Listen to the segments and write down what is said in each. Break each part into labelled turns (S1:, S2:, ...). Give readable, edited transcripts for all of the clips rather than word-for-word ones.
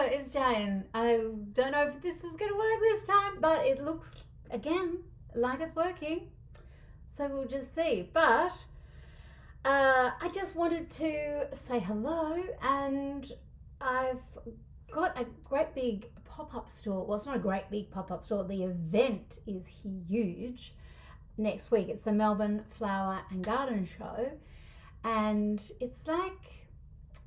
S1: it's Jane. I don't know if this is going to work this time, but it looks, again, like it's working. So we'll just see. But I just wanted to say hello, and I've got a great big pop-up store. Well, it's not a great big pop-up store. The event is huge next week. It's the Melbourne Flower and Garden Show, and it's like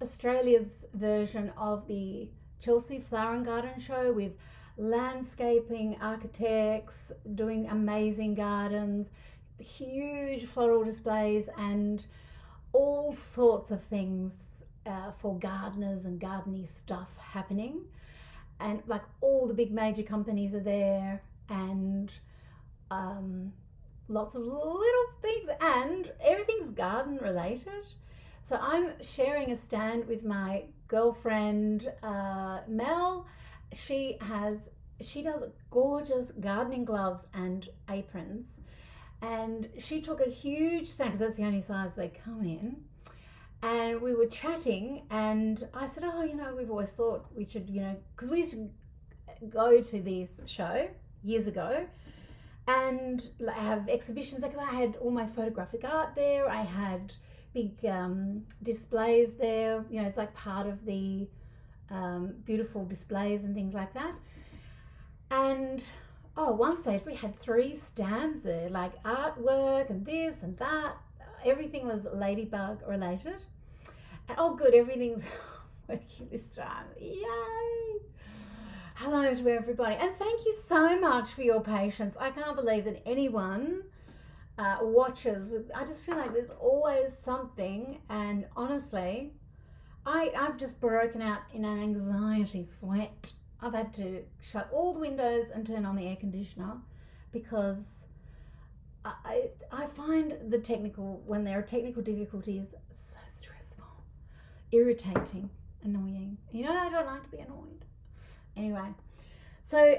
S1: Australia's version of the Chelsea Flower and Garden Show, with landscaping architects doing amazing gardens, huge floral displays, and all sorts of things for gardeners and gardening stuff happening. And like all the big major companies are there, and lots of little things, and everything's garden related. So I'm sharing a stand with my girlfriend Mel. She does gorgeous gardening gloves and aprons, and she took a huge stand because that's the only size they come in. And we were chatting, and I said, oh, we've always thought we should, because we used to go to this show years ago and have exhibitions. Like, I had all my photographic art there. I had big displays there. It's like part of the beautiful displays and things like that. And one stage we had 3 stands there, like artwork and this and that. Everything was ladybug related. And good, everything's working this time. Yay! Hello to everybody, and thank you so much for your patience. I can't believe that anyone watches. I just feel like there's always something, and honestly, I've just broken out in an anxiety sweat. I've had to shut all the windows and turn on the air conditioner because I find when there are technical difficulties, so stressful, irritating, annoying. I don't like to be annoyed. Anyway, so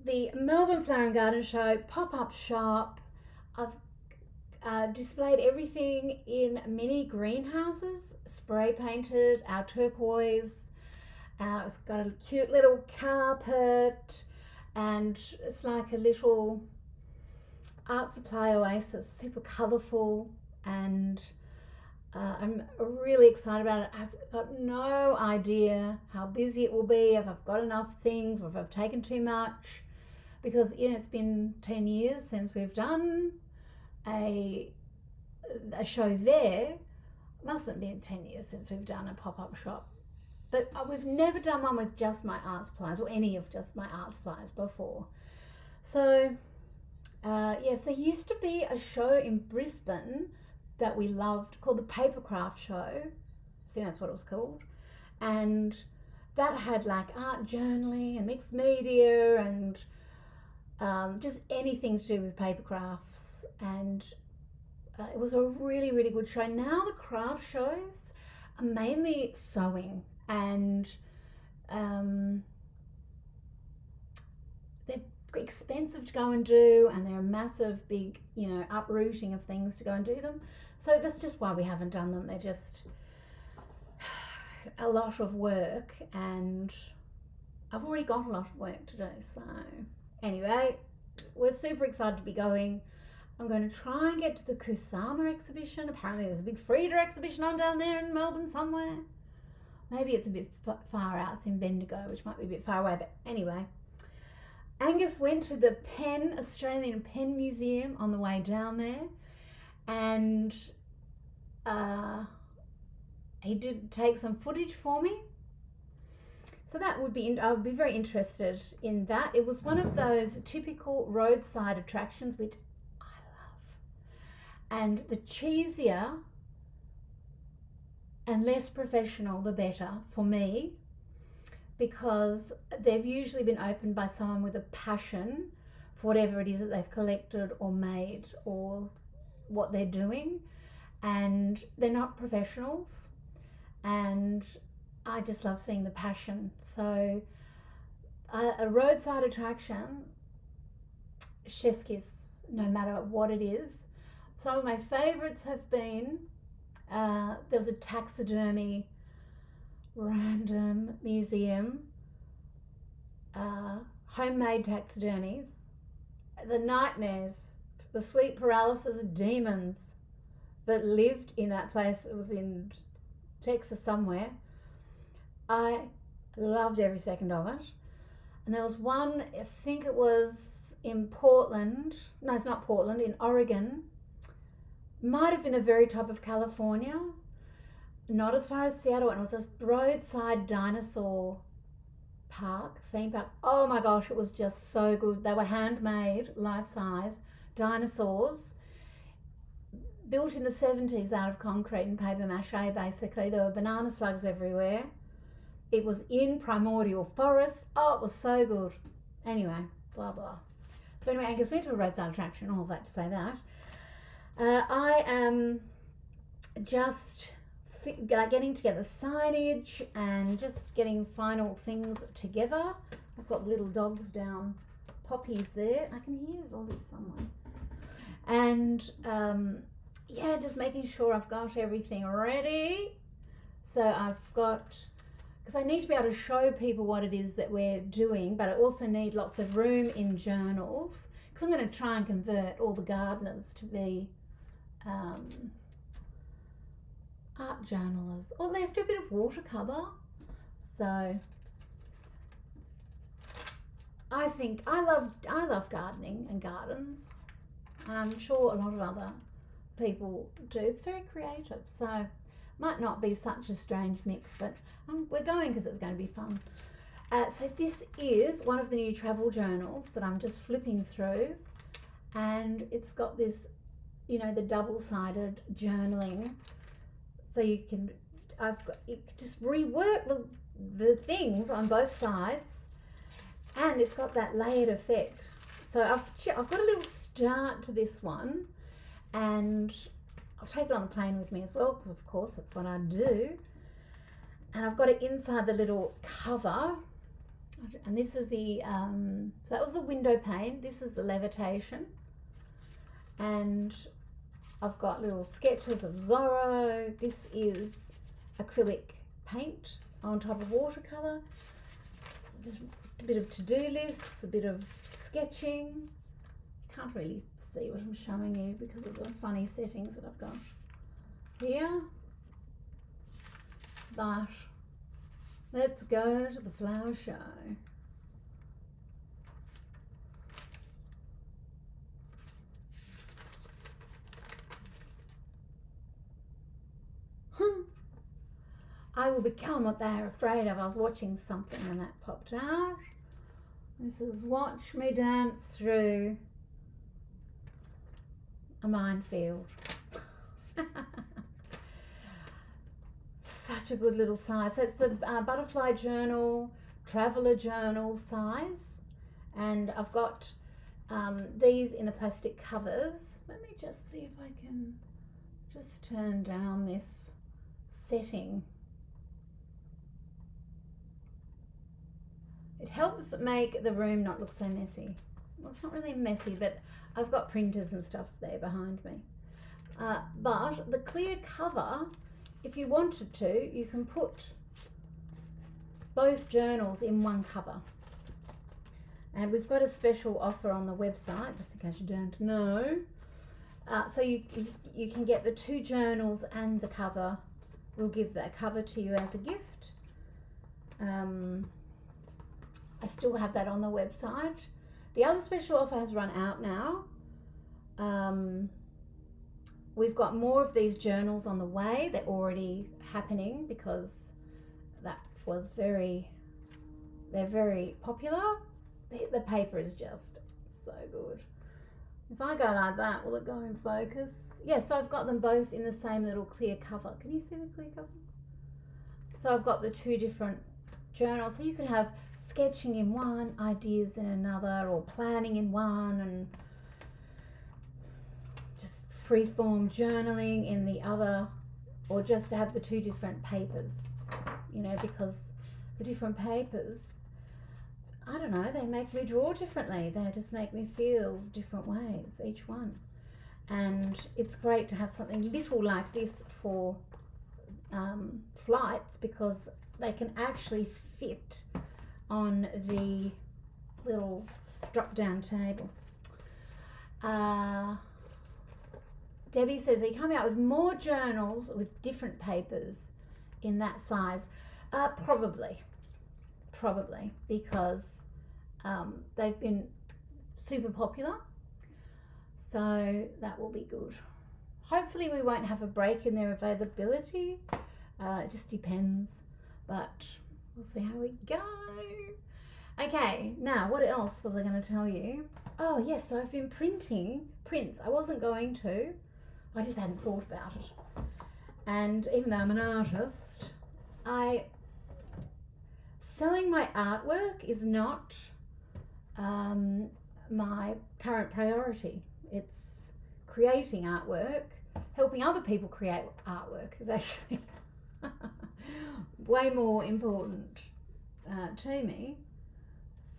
S1: the Melbourne Flower and Garden Show pop-up shop. I've displayed everything in mini greenhouses, spray painted, our turquoise. It's got a cute little carpet, and it's like a little art supply oasis, super colourful, and I'm really excited about it. I've got no idea how busy it will be, if I've got enough things, or if I've taken too much, because it's been 10 years since we've done a show there. Mustn't be 10 years since we've done a pop-up shop, but we've never done one with just my art supplies, or any of just my art supplies before. So yes, there used to be a show in Brisbane that we loved called the Papercraft Show. I think that's what it was called. And that had like art journaling and mixed media and just anything to do with paper crafts. And it was a really, really good show. Now the craft shows are mainly sewing, and they're expensive to go and do, and they're a massive big uprooting of things to go and do them. So that's just why we haven't done them. They're just a lot of work, and I've already got a lot of work to do. So anyway, we're super excited to be going. I'm going to try and get to the Kusama exhibition. Apparently there's a big Frida exhibition on down there in Melbourne somewhere. Maybe it's a bit far out. It's in Bendigo, which might be a bit far away, but anyway. Angus went to the Australian Pen Museum on the way down there, and he did take some footage for me. So I would be very interested in that. It was one of those typical roadside attractions, which I love. And the cheesier and less professional, the better for me, because they've usually been opened by someone with a passion for whatever it is that they've collected or made or what they're doing, and they're not professionals, and I just love seeing the passion. So a roadside attraction, chef's kiss, no matter what it is. Some of my favourites have been, there was a taxidermy random museum, homemade taxidermies, the nightmares, the sleep paralysis demons that lived in that place. It was in Texas somewhere. I loved every second of it. And there was one, I think it was in Portland. No, it's not Portland, in Oregon. Might have been the very top of California. Not as far as Seattle. And it was this roadside dinosaur park, theme park. Oh my gosh, it was just so good. They were handmade, life-size dinosaurs, built in the 70s out of concrete and paper mache, basically. There were banana slugs everywhere. It was in primordial forest. Oh, it was so good. Anyway, blah, blah. So anyway, I guess we went to a roadside attraction, all that to say that. I am just getting together signage and just getting final things together. I've got little dogs down, Poppy's there. I can hear Ozzy somewhere. And yeah, just making sure I've got everything ready. So I've got, because I need to be able to show people what it is that we're doing, but I also need lots of room in journals, because I'm going to try and convert all the gardeners to be art journalists, or at least do a bit of watercolour. So I think I love gardening and gardens, and I'm sure a lot of other people do. It's very creative, so might not be such a strange mix, but we're going because it's going to be fun. So this is one of the new travel journals that I'm just flipping through, and it's got this, you know, the double-sided journaling, so you can just rework the things on both sides, and it's got that layered effect. So I've got a little start to this one, and I'll take it on the plane with me as well, because of course that's what I do. And I've got it inside the little cover, and this is the so that was the window pane. This is the levitation, and I've got little sketches of Zorro. This is acrylic paint on top of watercolor. Just a bit of to-do lists, a bit of sketching. You can't really see what I'm showing you because of the funny settings that I've got here. But let's go to the flower show. I will become what they are afraid of. I was watching something and that popped out. This is Watch Me Dance Through a Minefield. Such a good little size. So it's the butterfly journal, traveller journal size. And I've got these in the plastic covers. Let me just see if I can just turn down this setting. It helps make the room not look so messy. Well, it's not really messy, but I've got printers and stuff there behind me. But the clear cover, if you wanted to, you can put both journals in one cover. And we've got a special offer on the website, just in case you don't know. So you can get the two journals and the cover. We'll give that cover to you as a gift. I still have that on the website. The other special offer has run out now. We've got more of these journals on the way. They're already happening because they're very popular. The paper is just so good. If I go like that, will it go in focus? Yes, so I've got them both in the same little clear cover. Can you see the clear cover? So I've got the two different journals. So you could have sketching in one, ideas in another, or planning in one, and just freeform journaling in the other, or just to have the two different papers, you know, because the different papers, I don't know, they make me draw differently. They just make me feel different ways, each one. And it's great to have something little like this for flights, because they can actually fit on the little drop down table. Debbie says, are you coming out with more journals with different papers in that size? Probably, because they've been super popular, so that will be good. Hopefully we won't have a break in their availability. It just depends, but we'll see how we go. Okay, now what else was I going to tell you? Oh yes, so I've been printing prints. I wasn't going to, I just hadn't thought about it. And even though I'm an artist, selling my artwork is not my current priority. It's creating artwork. Helping other people create artwork is actually way more important to me.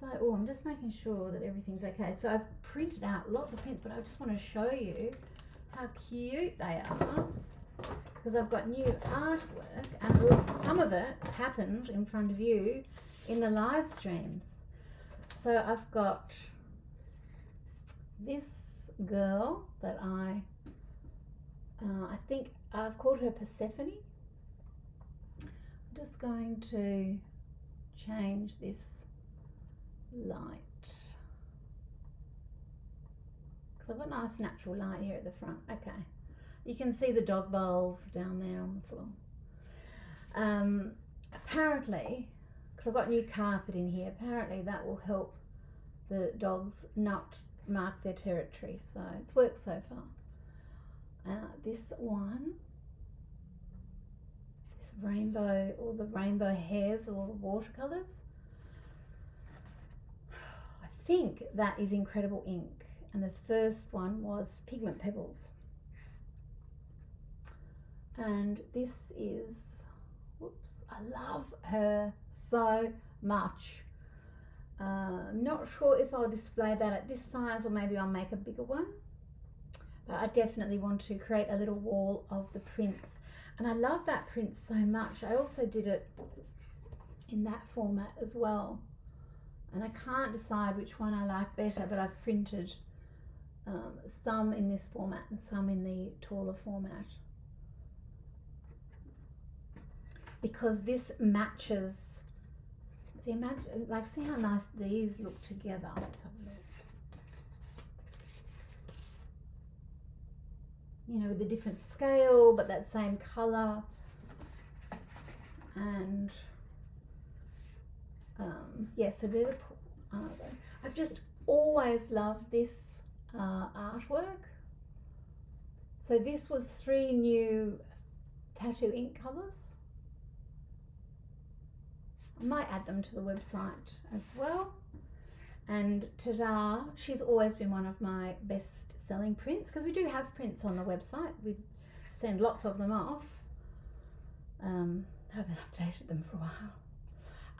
S1: So, I'm just making sure that everything's okay. So I've printed out lots of prints, but I just want to show you how cute they are, because I've got new artwork, and look, some of it happened in front of you in the live streams. So I've got this girl that I think I've called her Persephone. I'm just going to change this light because I've got nice natural light here at the front. Okay, you can see the dog bowls down there on the floor. Apparently, because I've got new carpet in here, apparently that will help the dogs not mark their territory, so it's worked so far. This one, this rainbow, all the rainbow hairs, all the watercolors, I think that is Incredible Ink, and the first one was Pigment Pebbles, and this is, whoops, I love her so much. Not sure if I'll display that at this size, or maybe I'll make a bigger one, but I definitely want to create a little wall of the prints, and I love that print so much. I also did it in that format as well, and I can't decide which one I like better, but I've printed some in this format and some in the taller format, because this matches. See, imagine, like, see how nice these look together. Let's have a look. You know, with the different scale, but that same color. And yeah, so they're the. I've just always loved this artwork. So this was 3 new tattoo ink colors. I might add them to the website as well. And ta-da, she's always been one of my best selling prints, because we do have prints on the website. We send lots of them off. Haven't updated them for a while.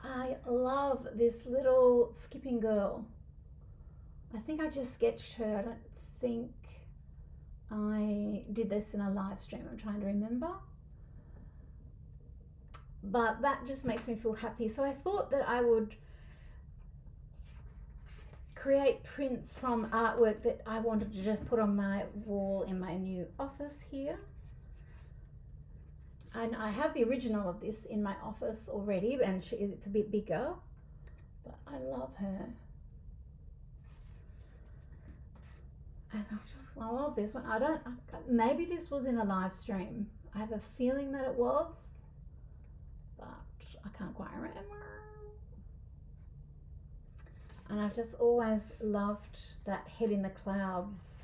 S1: I love this little skipping girl. I think I just sketched her. I don't think I did this in a live stream. I'm trying to remember. But that just makes me feel happy. So I thought that I would create prints from artwork that I wanted to just put on my wall in my new office here. And I have the original of this in my office already, and it's a bit bigger, but I love her. And I love this one. Maybe this was in a live stream. I have a feeling that it was, but I can't quite remember. And I've just always loved that head in the clouds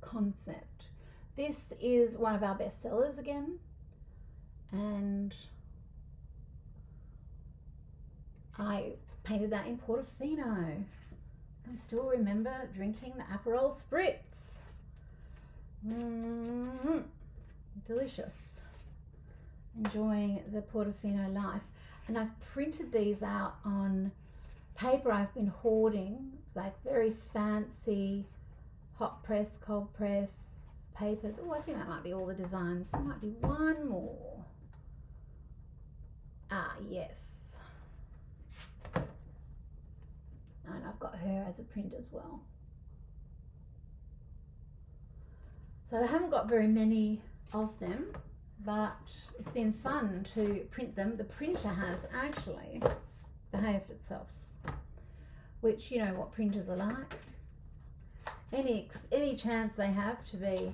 S1: concept. This is one of our best sellers again, and I painted that in Portofino. I can still remember drinking the Aperol Spritz. Delicious. Enjoying the Portofino life. And I've printed these out on paper I've been hoarding, like very fancy hot press, cold press papers. Oh, I think that might be all the designs. There might be one more. Ah, yes. And I've got her as a print as well. So I haven't got very many of them, but it's been fun to print them. The printer has actually behaved itself, which you know what printers are like. Any chance they have to be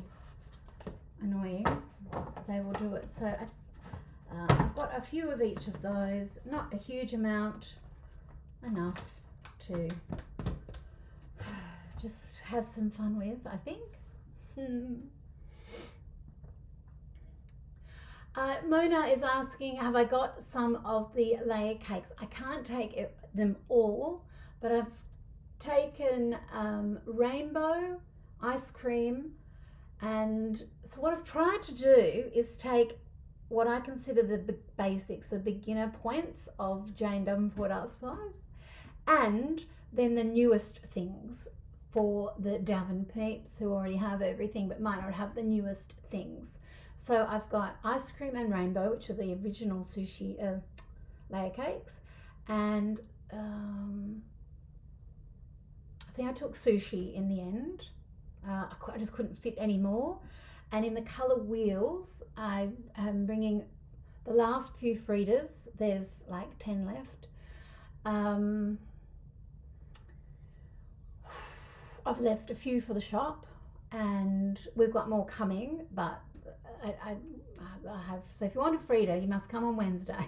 S1: annoying, they will do it. So I've got a few of each of those, not a huge amount, enough to just have some fun with, I think. Mona is asking, have I got some of the layer cakes? I can't take them all, but I've taken rainbow, ice cream, and so what I've tried to do is take what I consider the basics, the beginner points of Jane Davenport Art Supplies, and then the newest things for the Davin peeps who already have everything but might not have the newest things. So I've got ice cream and rainbow, which are the original sushi layer cakes, and I think I took sushi in the end. I just couldn't fit any more. And in the colour wheels, I am bringing the last few Fridas. There's like 10 left. I've left a few for the shop, and we've got more coming, but I have, so if you want a Frida, you must come on Wednesday.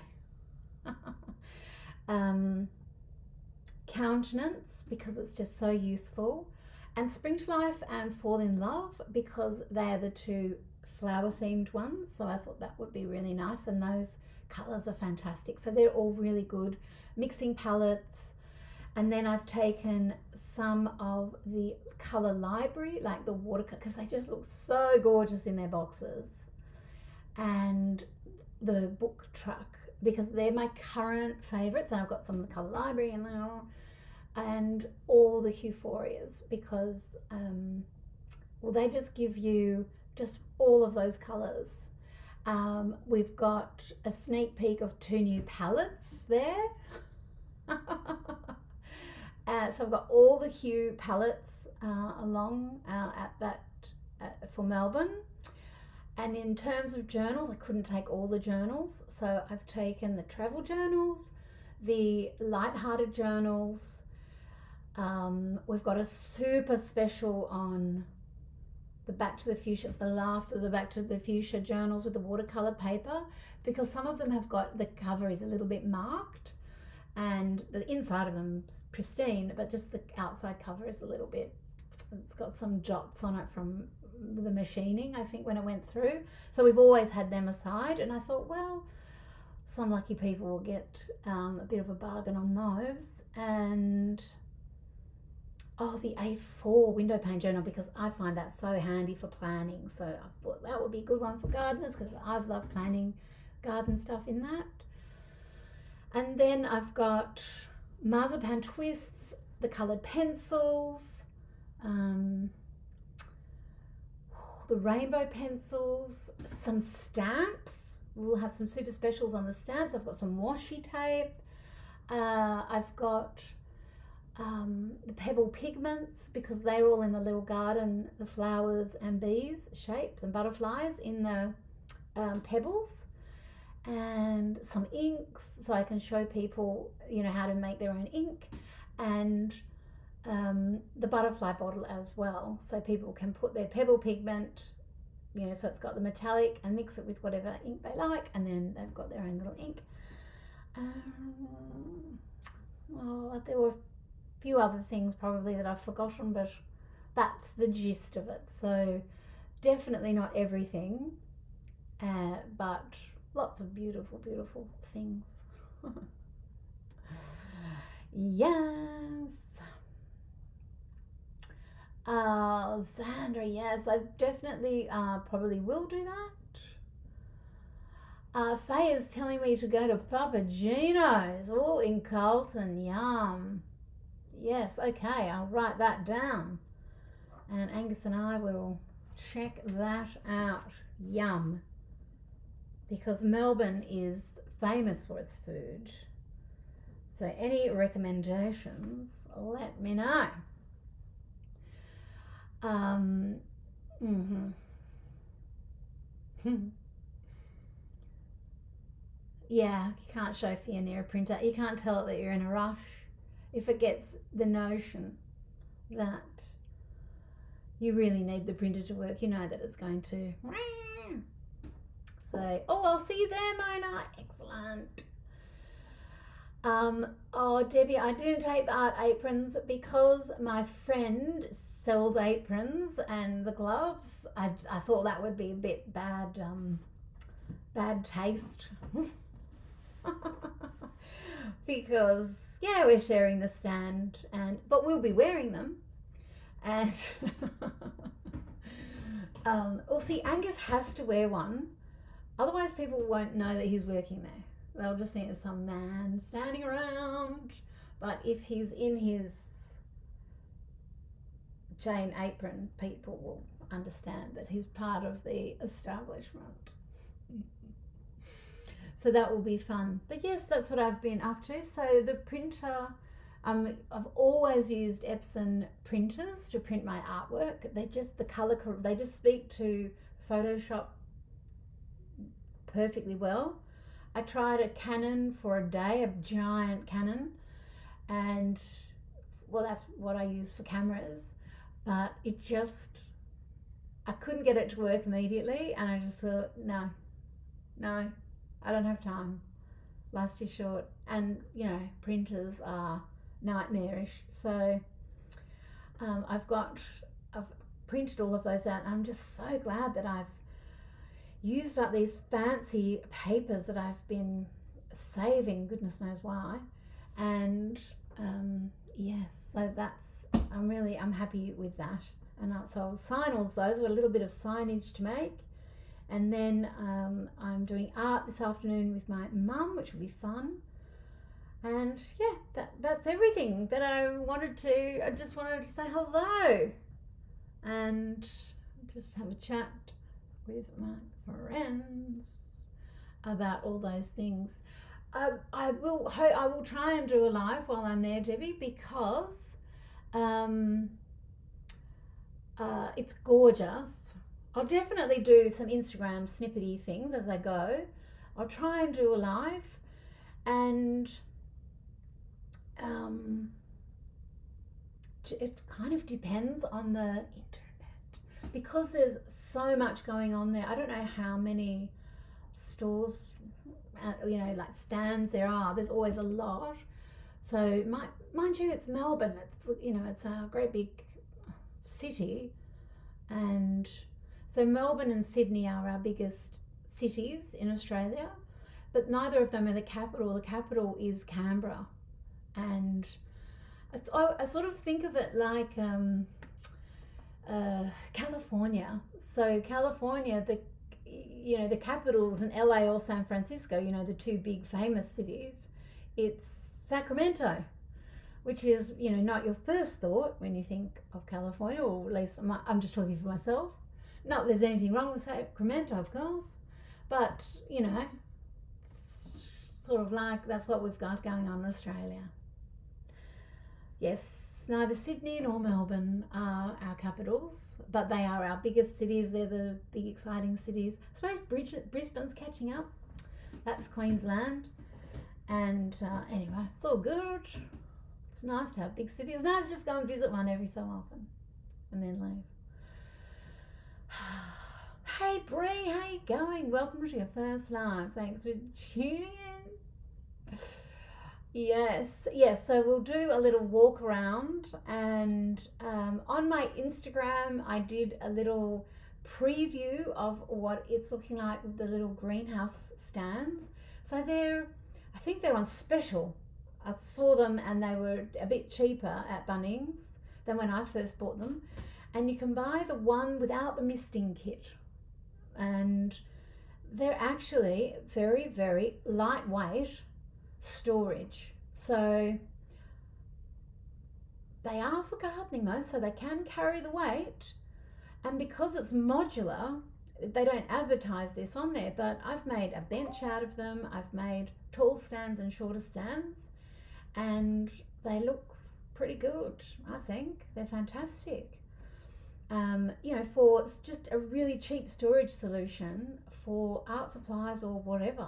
S1: Countenance, because it's just so useful, and Spring to Life and Fall in Love, because they're the two flower themed ones, so I thought that would be really nice, and those colours are fantastic, so they're all really good mixing palettes. And then I've taken some of the colour library, like the watercolor, because they just look so gorgeous in their boxes, and the book truck, because they're my current favourites, and I've got some of the colour library and all the Euphorias, because well, they just give you just all of those colours. We've got a sneak peek of 2 new palettes there. So I've got all the hue palettes along for Melbourne. And in terms of journals, I couldn't take all the journals, so I've taken the travel journals, the light-hearted journals. We've got a super special on the Back to the Fuchsia. It's the last of the Back to the Fuchsia journals with the watercolor paper, because some of them have got, the cover is a little bit marked and the inside of them's pristine, but just the outside cover is a little bit, it's got some jots on it from the machining, I think, when it went through. So we've always had them aside, and I thought, well, some lucky people will get a bit of a bargain on those. And oh, the A4 window pane journal, because I find that so handy for planning, so I thought that would be a good one for gardeners, because I've loved planning garden stuff in that. And then I've got marzipan twists, the coloured pencils, the rainbow pencils, some stamps. We'll have some super specials on the stamps. I've got some washi tape. I've got the pebble pigments, because they're all in the little garden, the flowers and bees shapes and butterflies in the pebbles. And some inks, so I can show people, you know, how to make their own ink, and the butterfly bottle as well, so people can put their pebble pigment, you know, so it's got the metallic, and mix it with whatever ink they like, and then they've got their own little ink. Well, there were a few other things probably that I've forgotten, but that's the gist of it. So definitely not everything, but lots of beautiful, beautiful things. Yes. Sandra, yes, I definitely probably will do that. Faye is telling me to go to Papa Gino's, oh, in Carlton, yum. Yes, okay, I'll write that down. And Angus and I will check that out, yum. Because Melbourne is famous for its food. So any recommendations, let me know. Yeah, you can't chauffeur near a printer. You can't tell it that you're in a rush. If it gets the notion that you really need the printer to work, you know that it's going to say, oh, I'll see you there, Mona. Excellent. Oh, Debbie, I didn't take the art aprons because my friend sells aprons and the gloves. I thought that would be a bit bad taste. Because, yeah, we're sharing the stand, but we'll be wearing them. And, well, see, Angus has to wear one. Otherwise, people won't know that he's working there. They'll just think it's some man standing around. But if he's in his Jane apron, people will understand that he's part of the establishment. So that will be fun. But yes, that's what I've been up to. So the printer, I've always used Epson printers to print my artwork. They just, they just speak to Photoshop perfectly well. I tried a Canon for a day, a giant Canon, and well, that's what I use for cameras, but it just, I couldn't get it to work immediately, and I just thought, no, I don't have time. Life's too short, and you know, printers are nightmarish. So I've printed all of those out, and I'm just so glad that I've used up these fancy papers that I've been saving, goodness knows why. And yes, so I'm happy with that. And so I'll sign all of those with a little bit of signage to make. And then I'm doing art this afternoon with my mum, which will be fun. And yeah, that's everything that I just wanted to say hello and just have a chat with my friends about all those things. I will try and do a live while I'm there, Debbie, because it's gorgeous. I'll definitely do some Instagram snippety things as I go. I'll try and do a live, and it kind of depends on the internet, because there's so much going on there. I don't know how many stores, like stands there are. There's always a lot. So mind you, it's Melbourne. It's a great big city, and so Melbourne and Sydney are our biggest cities in Australia, but neither of them are the capital. The capital is Canberra, and I sort of think of it like California. So California, the capitals in LA or San Francisco, the two big famous cities. It's Sacramento, which is not your first thought when you think of California, or at least I'm just talking for myself. Not that there's anything wrong with Sacramento, of course, but it's sort of like that's what we've got going on in Australia. Yes, neither Sydney nor Melbourne are our capitals, but they are our biggest cities. They're the big exciting cities. I suppose Brisbane's catching up. That's Queensland. And anyway, it's all good. It's nice to have big cities. It's nice to just go and visit one every so often and then leave. Hey Bree, how you going? Welcome to your first live. Thanks for tuning in. Yes, so we'll do a little walk around, and on my Instagram I did a little preview of what it's looking like with the little greenhouse stands. So I think they're on special. I saw them and they were a bit cheaper at Bunnings than when I first bought them. And you can buy the one without the misting kit. And they're actually very, very lightweight storage. So they are for gardening though, so they can carry the weight. And because it's modular, they don't advertise this on there, but I've made a bench out of them. I've made tall stands and shorter stands, and they look pretty good. I think they're fantastic. You know, for just a really cheap storage solution for art supplies or whatever.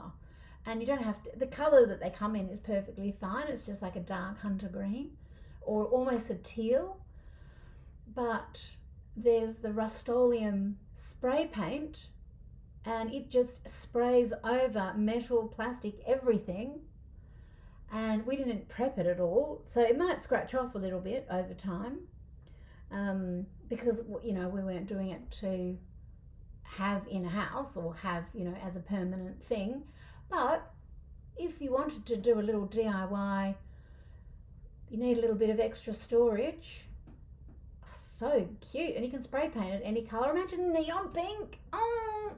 S1: And you don't have to, the colour that they come in is perfectly fine. It's just like a dark hunter green or almost a teal. But there's the Rust-Oleum spray paint, and it just sprays over metal, plastic, everything. And we didn't prep it at all, so it might scratch off a little bit over time, because, you know, we weren't doing it to have in a house or have, you know, as a permanent thing. But if you wanted to do a little DIY, you need a little bit of extra storage. So cute. And you can spray paint it any colour. Imagine neon pink. Oh,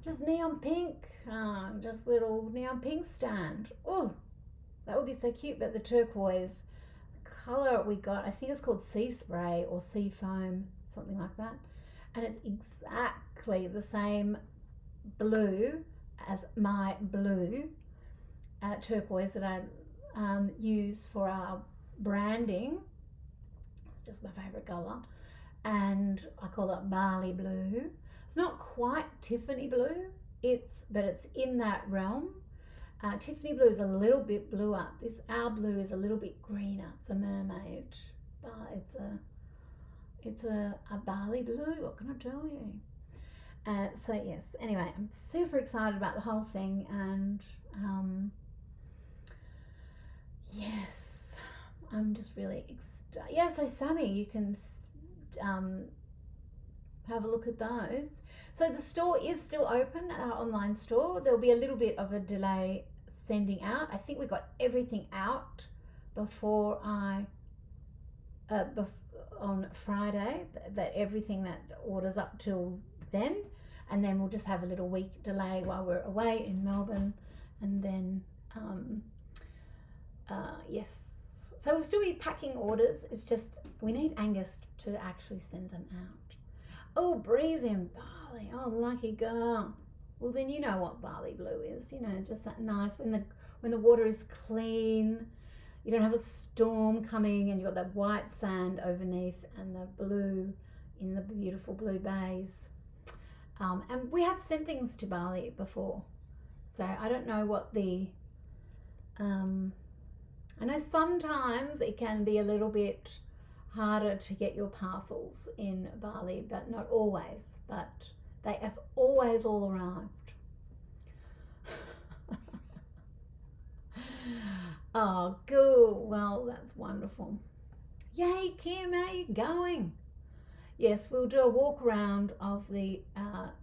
S1: just neon pink. Just little neon pink stand. Oh, that would be so cute. But the turquoise colour we got, I think it's called Sea Spray or Sea Foam, something like that. And it's exactly the same blue as my blue turquoise that I use for our branding. It's just my favourite colour, and I call it barley blue. It's not quite Tiffany blue, but it's in that realm. Tiffany blue is a little bit bluer. Our blue is a little bit greener. It's a mermaid, but it's a barley blue. What can I tell you? So yes, anyway, I'm super excited about the whole thing, and yes, I'm just really excited. Yeah, so Sammy, you can have a look at those. So the store is still open, our online store. There'll be a little bit of a delay sending out. I think we got everything out before on Friday, that everything that orders up till then, and then we'll just have a little week delay while we're away in Melbourne, and then yes, so we'll still be packing orders. It's just we need Angus to actually send them out. Oh, Breeze in Bali. Oh, lucky girl. Well, then you know what barley blue is, you know, just that nice when the water is clean, you don't have a storm coming, and you've got that white sand underneath and the blue in the beautiful blue bays. And we have sent things to Bali before, so I don't know what the I know sometimes it can be a little bit harder to get your parcels in Bali, but not always. But they have always all arrived. Oh, cool. Well, that's wonderful. Yay, Kim, how are you going? Yes, we'll do a walk around of the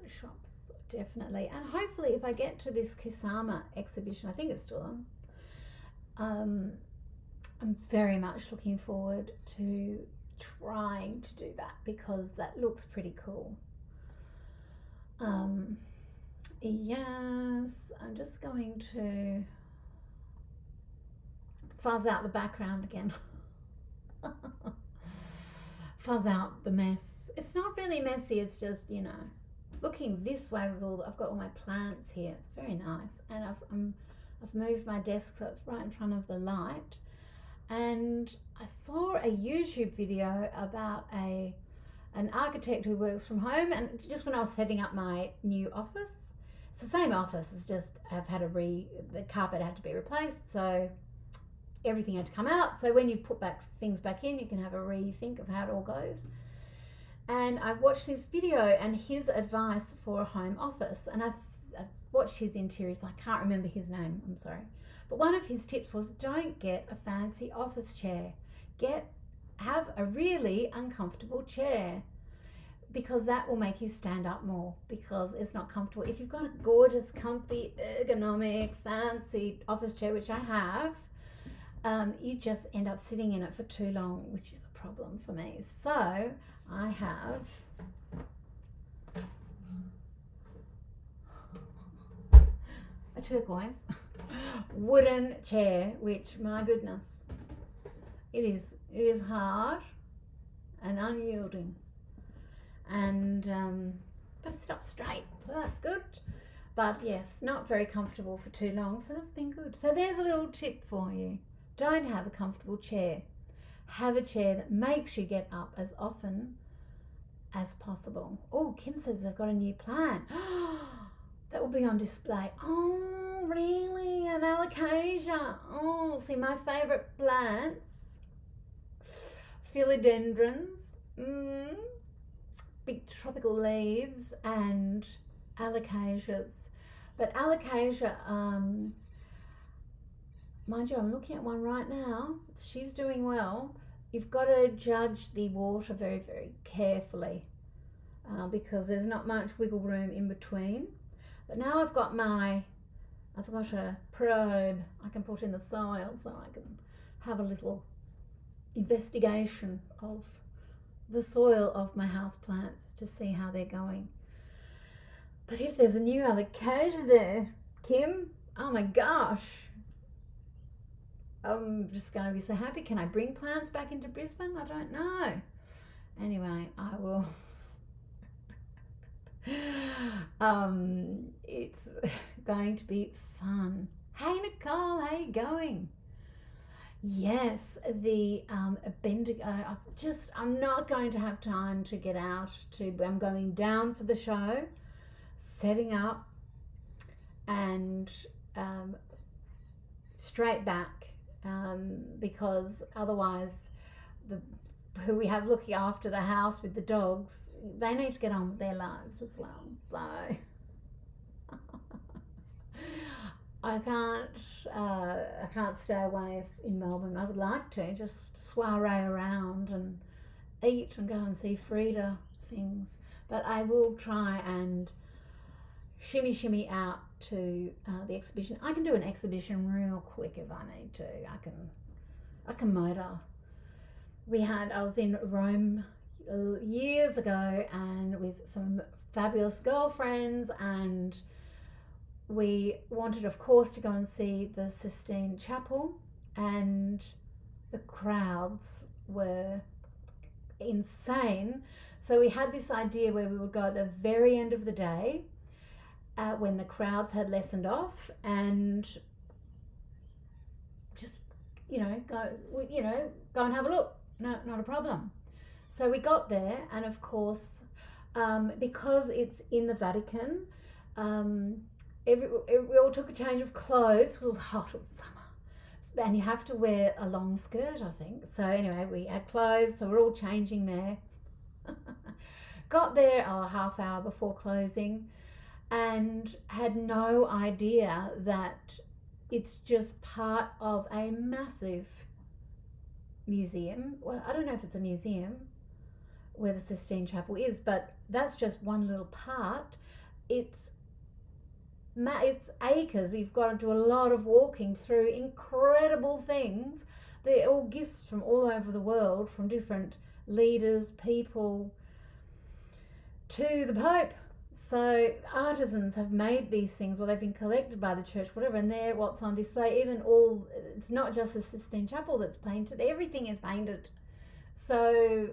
S1: shops, definitely. And hopefully if I get to this Kusama exhibition, I think it's still on, I'm very much looking forward to trying to do that, because that looks pretty cool. Yes, I'm just going to fuzz out the background again. Fuzz out the mess. It's not really messy, it's just, you know, looking this way with I've got all my plants here. It's very nice, and I've moved my desk so it's right in front of the light. And I saw a YouTube video about an architect who works from home, and just when I was setting up my new office, it's the same office, it's just I've had the carpet had to be replaced, so everything had to come out. So when you put things back in, you can have a rethink of how it all goes. And I watched this video and his advice for a home office, and I've watched his interiors. I can't remember his name, I'm sorry. But one of his tips was, don't get a fancy office chair. Have a really uncomfortable chair, because that will make you stand up more, because it's not comfortable. If you've got a gorgeous, comfy, ergonomic, fancy office chair, which I have, you just end up sitting in it for too long, which is a problem for me. So I have a turquoise wooden chair, which, my goodness, it is hard and unyielding, and but it's not straight, so that's good. But yes, not very comfortable for too long, so that's been good. So there's a little tip for you. Don't have a comfortable chair. Have a chair that makes you get up as often as possible. Oh, Kim says they've got a new plant. That will be on display. Oh, really? An alocasia. Oh, see, my favourite plants. Philodendrons. Big tropical leaves and alocasias. But alocasia, mind you, I'm looking at one right now. She's doing well. You've got to judge the water very, very carefully because there's not much wiggle room in between. But now I've got a probe I can put in the soil so I can have a little investigation of the soil of my houseplants to see how they're going. But if there's a new alocasia there, Kim, oh my gosh, I'm just going to be so happy. Can I bring plants back into Brisbane? I don't know. Anyway, I will. It's going to be fun. Hey Nicole, how you going? Yes, the I'm not going to have time to get out I'm going down for the show, setting up, and straight back, because otherwise who we have looking after the house with the dogs, they need to get on with their lives as well. So I can't stay away in Melbourne. I would like to just soiree around and eat and go and see Frida things, but I will try and shimmy out to the exhibition. I can do an exhibition real quick if I need to. I can motor. I was in Rome years ago and with some fabulous girlfriends, and we wanted, of course, to go and see the Sistine Chapel, and the crowds were insane. So we had this idea where we would go at the very end of the day when the crowds had lessened off, and just go and have a look. No, not a problem. So we got there, and of course, because it's in the Vatican, we all took a change of clothes because it was hot, it was summer, and you have to wear a long skirt, I think. So anyway, we had clothes, so we're all changing there. Got there a half hour before closing, and had no idea that it's just part of a massive museum. Well, I don't know if it's a museum where the Sistine Chapel is, but that's just one little part. It's acres. You've got to do a lot of walking through incredible things. They're all gifts from all over the world, from different leaders, people, to the Pope. So artisans have made these things, or they've been collected by the church, whatever, and they're what's on display. It's not just the Sistine Chapel that's painted, everything is painted. So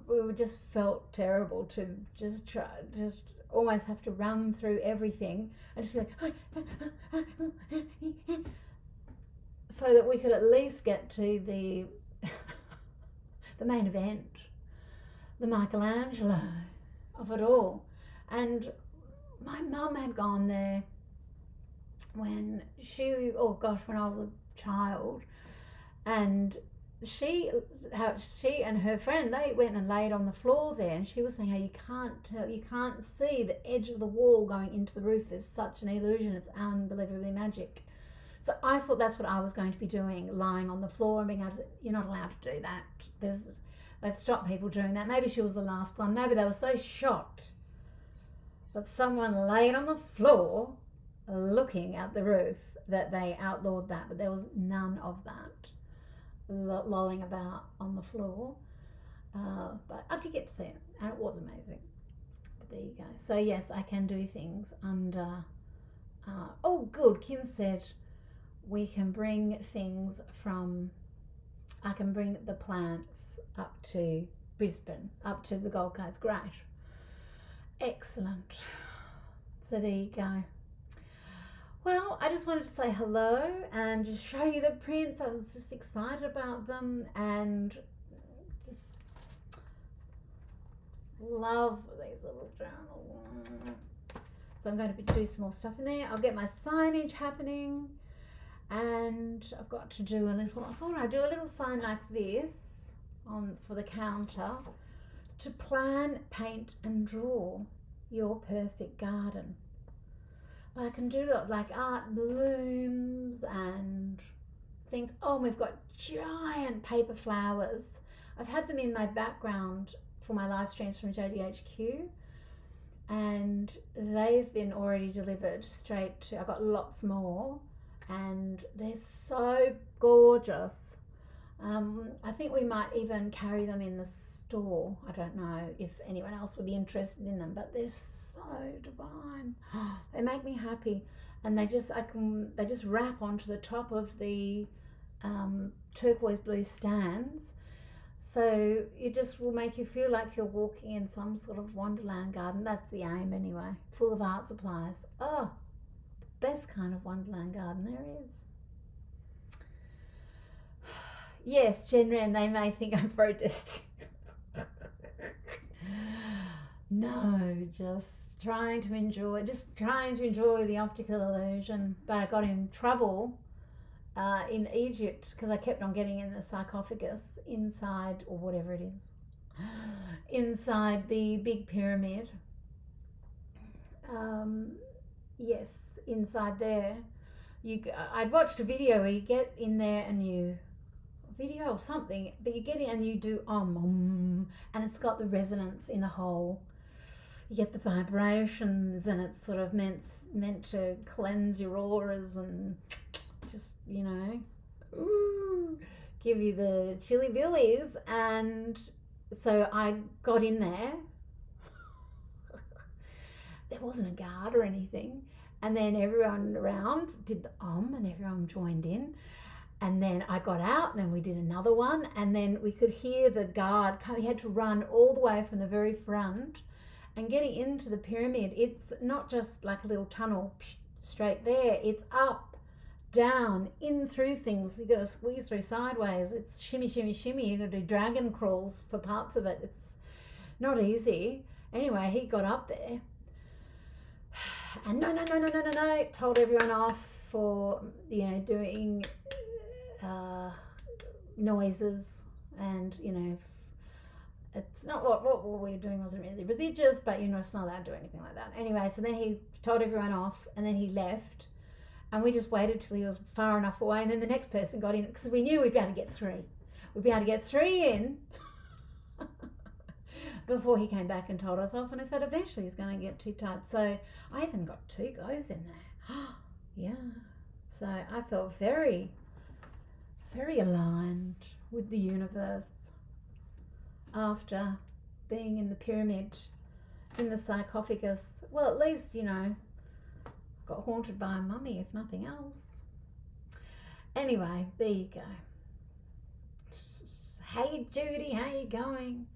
S1: we just felt terrible to just almost have to run through everything and just be like, so that we could at least get to the main event, the Michelangelo of it all. And my mum had gone there when when I was a child, and she and her friend, they went and laid on the floor there, and she was saying how you can't see the edge of the wall going into the roof. There's such an illusion, it's unbelievably magic. So I thought that's what I was going to be doing, lying on the floor and being able to say, you're not allowed to do that. They've stopped people doing that. Maybe she was the last one. Maybe they were so shocked that someone laid on the floor looking at the roof that they outlawed that, but there was none of that lolling about on the floor. But I did get to see it, and it was amazing. But there you go. So yes, I can do things under... oh, good. Kim said we can bring things from... I can bring the plants up to Brisbane up to the Gold Coast. Great. Excellent. So there you go. Well, I just wanted to say hello and just show you the prints. I was just excited about them and just love these little journals. So I'm going to do some more stuff in there. I'll get my signage happening, and I've got to do a little, I thought I'd do a little sign like this for the counter to plan, paint and draw your perfect garden. But I can do like art blooms and things. Oh, we've got giant paper flowers. I've had them in my background for my live streams from JDHQ, and they've been already delivered straight to, I've got lots more, and they're so gorgeous. I think we might even carry them in the store. I don't know if anyone else would be interested in them, but they're so divine. They make me happy, and they just wrap onto the top of the turquoise blue stands, so it just will make you feel like you're walking in some sort of wonderland garden. That's the aim anyway, full of art supplies. Oh, the best kind of wonderland garden there is. Yes, Jen Ren, they may think I'm protesting. No, just trying to enjoy the optical illusion. But I got in trouble in Egypt because I kept on getting in the sarcophagus inside, or whatever it is, inside the big pyramid. Yes, inside there. I'd watched a video where you get in there and you video or something, but you get in and you do and it's got the resonance in the hole. You get the vibrations, and it's sort of meant to cleanse your auras and just, you know, give you the chilly billies. And so I got in there. There wasn't a guard or anything, and then everyone around did the and everyone joined in. And then I got out, and then we did another one, and then we could hear the guard come. He had to run all the way from the very front, and getting into the pyramid, it's not just like a little tunnel straight there. It's up, down, in through things. You got to squeeze through sideways. It's shimmy, shimmy, shimmy. You got to do dragon crawls for parts of it. It's not easy. Anyway, he got up there, and no, told everyone off for, you know, doing noises, and, you know, it's not what we were doing wasn't really religious, but, you know, it's not allowed to do anything like that. Anyway, so then he told everyone off, and then he left, and we just waited till he was far enough away, and then the next person got in, because we knew we'd be able to get three. We'd be able to get three in before he came back and told us off, and I thought eventually he's going to get too tight. So I even got 2 goes in there. Yeah. So I felt very, very aligned with the universe after being in the pyramid, in the sarcophagus. Well, at least, you know, got haunted by a mummy, if nothing else. Anyway, there you go. Hey Judy, how you going?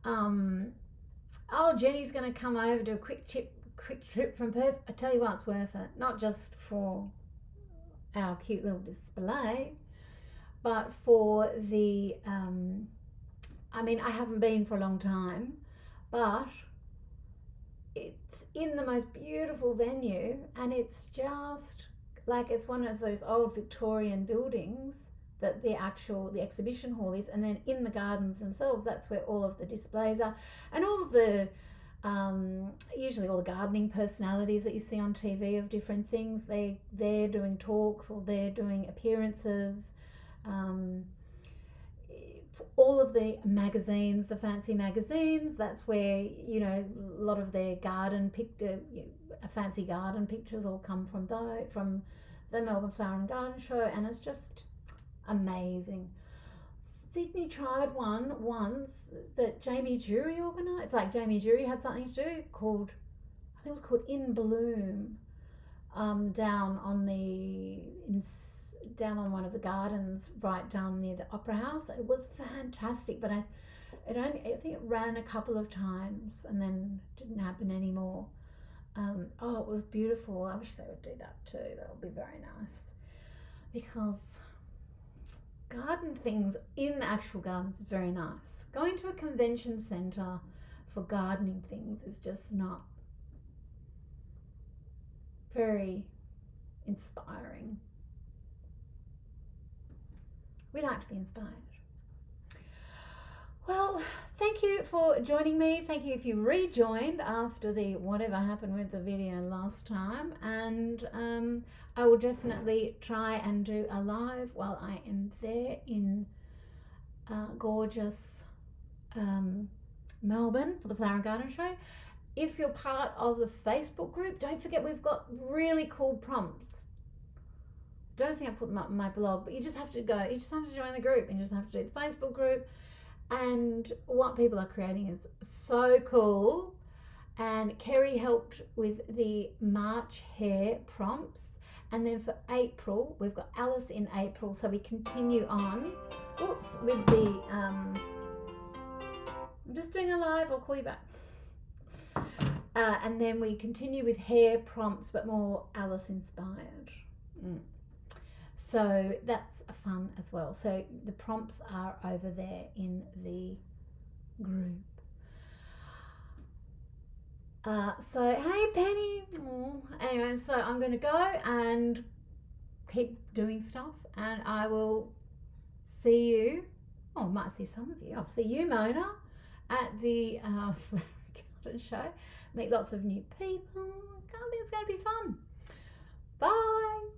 S1: Oh, Jenny's going to come over to a quick trip from Perth. I tell you what, it's worth it. Not just for our cute little display, but for the, I mean, I haven't been for a long time, but it's in the most beautiful venue, and it's just like, it's one of those old Victorian buildings that the exhibition hall is, and then in the gardens themselves, that's where all of the displays are, and all of the usually all the gardening personalities that you see on TV of different things, they're doing talks or they're doing appearances. All of the magazines, the fancy magazines, that's where, you know, a lot of their fancy garden pictures all come from the Melbourne Flower and Garden Show, and it's just amazing. Sydney tried one once that Jamie Jury organised. Like, Jamie Jury had something to do called, I think it was called In Bloom, down on one of the gardens right down near the Opera House. It was fantastic, but I think it ran a couple of times and then didn't happen anymore. Oh, it was beautiful. I wish they would do that too. That would be very nice, because garden things in the actual gardens is very nice. Going to a convention centre for gardening things is just not very inspiring. We like to be inspired. Well, thank you for joining me. Thank you if you rejoined after the whatever happened with the video last time. And I will definitely try and do a live while I am there in gorgeous Melbourne for the Flower and Garden Show. If you're part of the Facebook group, don't forget we've got really cool prompts. Don't think I put them up in my blog, but you just have to go. You just have to join the group, and you just have to do the Facebook group. And what people are creating is so cool. And Kerry helped with the March hair prompts. And then for April, we've got Alice in April. So we continue on, with the, I'm just doing a live, I'll call you back. And then we continue with hair prompts, but more Alice inspired. So that's fun as well. So the prompts are over there in the group. So hey Penny. Anyway, so I'm going to go and keep doing stuff, and I will see you. Oh, I might see some of you. I'll see you, Mona, at the Flower Garden Show. Meet lots of new people. It's going to be fun. Bye.